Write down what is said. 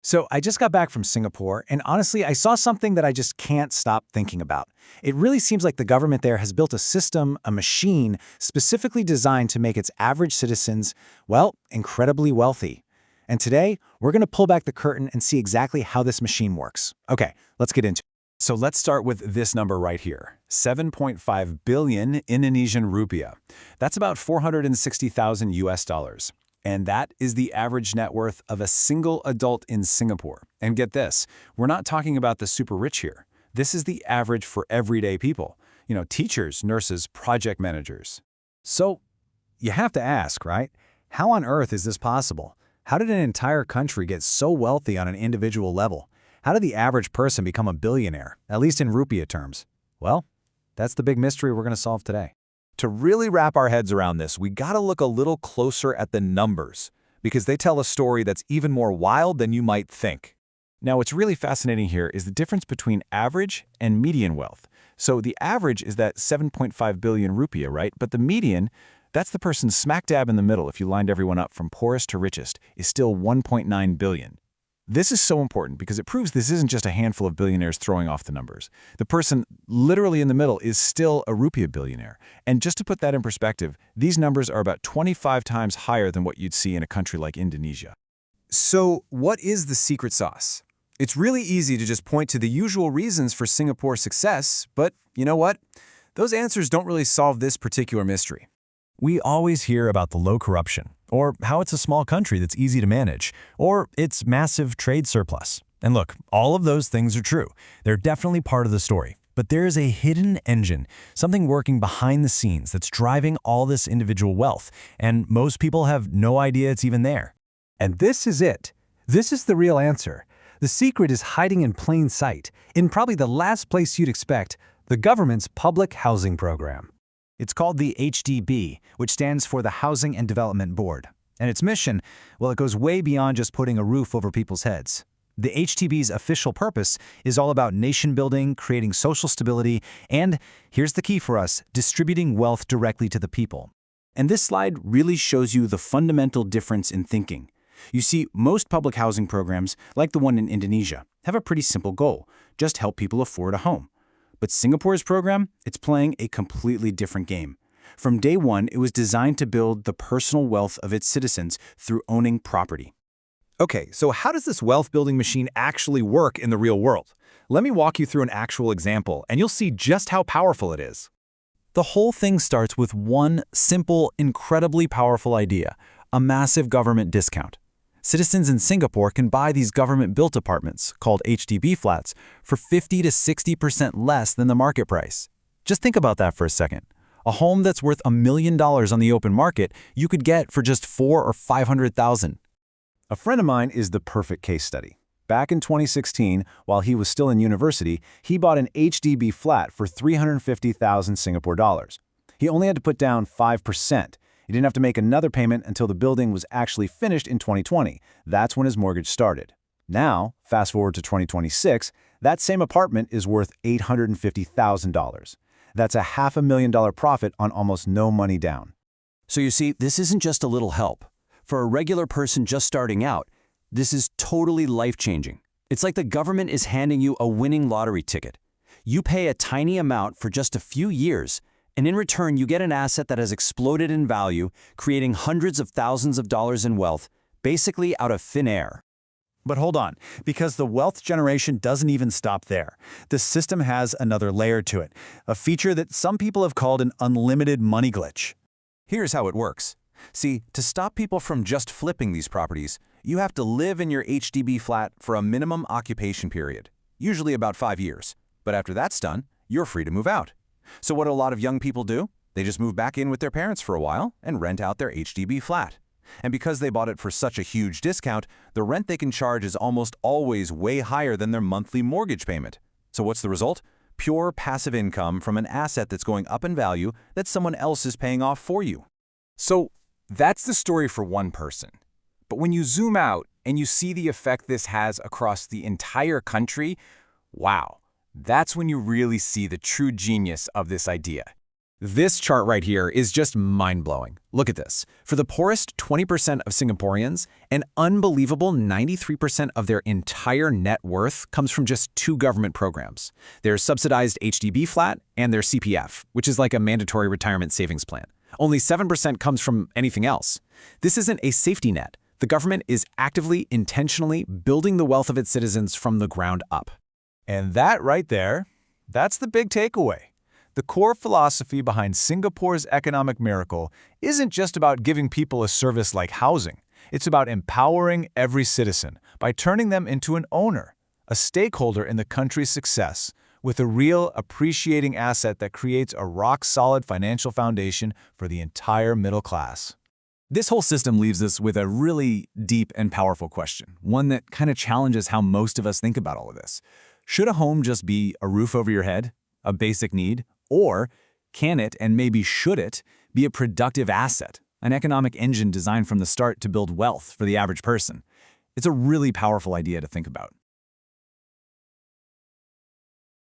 So I just got back from Singapore, and honestly, I saw something that I just can't stop thinking about. It really seems like the government there has built a system, a machine, specifically designed to make its average citizens, well, incredibly wealthy. And today, we're going to pull back the curtain and see exactly how this machine works. Okay, let's get into it. So let's start with this number right here, 7.5 billion Indonesian rupiah. That's about 460,000 US dollars. And that is the average net worth of a single adult in Singapore. And get this, we're not talking about the super rich here. This is the average for everyday people. Teachers, nurses, project managers. So, you have to ask, right? How on earth is this possible? How did an entire country get so wealthy on an individual level? How did the average person become a billionaire, at least in rupiah terms? Well, that's the big mystery we're going to solve today. To really wrap our heads around this, we gotta look a little closer at the numbers, because they tell a story that's even more wild than you might think. Now, what's really fascinating here is the difference between average and median wealth. So the average is that 7.5 billion rupiah, right? But the median, that's the person smack dab in the middle, if you lined everyone up from poorest to richest, is still 1.9 billion. This is so important because it proves this isn't just a handful of billionaires throwing off the numbers. The person literally in the middle is still a rupiah billionaire. And just to put that in perspective, these numbers are about 25 times higher than what you'd see in a country like Indonesia. So what is the secret sauce? It's really easy to just point to the usual reasons for Singapore's success, but you know what? Those answers don't really solve this particular mystery. We always hear about the low corruption, or how it's a small country that's easy to manage, or its massive trade surplus. And look, all of those things are true. They're definitely part of the story. But there is a hidden engine, something working behind the scenes that's driving all this individual wealth, and most people have no idea it's even there. And this is it. This is the real answer. The secret is hiding in plain sight, in probably the last place you'd expect, the government's public housing program. It's called the HDB, which stands for the Housing and Development Board. And its mission, well, it goes way beyond just putting a roof over people's heads. The HDB's official purpose is all about nation building, creating social stability, and, here's the key for us, distributing wealth directly to the people. And this slide really shows you the fundamental difference in thinking. You see, most public housing programs, like the one in Indonesia, have a pretty simple goal: just help people afford a home. But Singapore's program, it's playing a completely different game. From day one, it was designed to build the personal wealth of its citizens through owning property. Okay, so how does this wealth-building machine actually work in the real world? Let me walk you through an actual example, and you'll see just how powerful it is. The whole thing starts with one simple, incredibly powerful idea: a massive government discount. Citizens in Singapore can buy these government-built apartments, called HDB flats, for 50 to 60% less than the market price. Just think about that for a second. A home that's worth $1 million on the open market, you could get for just $400,000 or $500,000. A friend of mine is the perfect case study. Back in 2016, while he was still in university, he bought an HDB flat for 350,000 Singapore dollars. He only had to put down 5%. He didn't have to make another payment until the building was actually finished in 2020. That's when his mortgage started. Now, fast forward to 2026, that same apartment is worth $850,000. That's a $500,000 profit on almost no money down. So you see, this isn't just a little help. For a regular person just starting out, this is totally life-changing. It's like the government is handing you a winning lottery ticket. You pay a tiny amount for just a few years, and in return, you get an asset that has exploded in value, creating hundreds of thousands of dollars in wealth, basically out of thin air. But hold on, because the wealth generation doesn't even stop there. The system has another layer to it, a feature that some people have called an unlimited money glitch. Here's how it works. See, to stop people from just flipping these properties, you have to live in your HDB flat for a minimum occupation period, usually about 5 years. But after that's done, you're free to move out. So what do a lot of young people do? They just move back in with their parents for a while and rent out their HDB flat. And because they bought it for such a huge discount, the rent they can charge is almost always way higher than their monthly mortgage payment. So what's the result? Pure passive income from an asset that's going up in value that someone else is paying off for you. So that's the story for one person. But when you zoom out and you see the effect this has across the entire country, wow, that's when you really see the true genius of this idea. This chart right here is just mind-blowing. Look at this. For the poorest 20% of Singaporeans, an unbelievable 93% of their entire net worth comes from just two government programs. Their subsidized HDB flat and their CPF, which is like a mandatory retirement savings plan. Only 7% comes from anything else. This isn't a safety net. The government is actively, intentionally building the wealth of its citizens from the ground up. And that right there, that's the big takeaway. The core philosophy behind Singapore's economic miracle isn't just about giving people a service like housing. It's about empowering every citizen by turning them into an owner, a stakeholder in the country's success, with a real appreciating asset that creates a rock-solid financial foundation for the entire middle class. This whole system leaves us with a really deep and powerful question, one that kind of challenges how most of us think about all of this. Should a home just be a roof over your head, a basic need? Or can it, and maybe should it, be a productive asset, an economic engine designed from the start to build wealth for the average person? It's a really powerful idea to think about.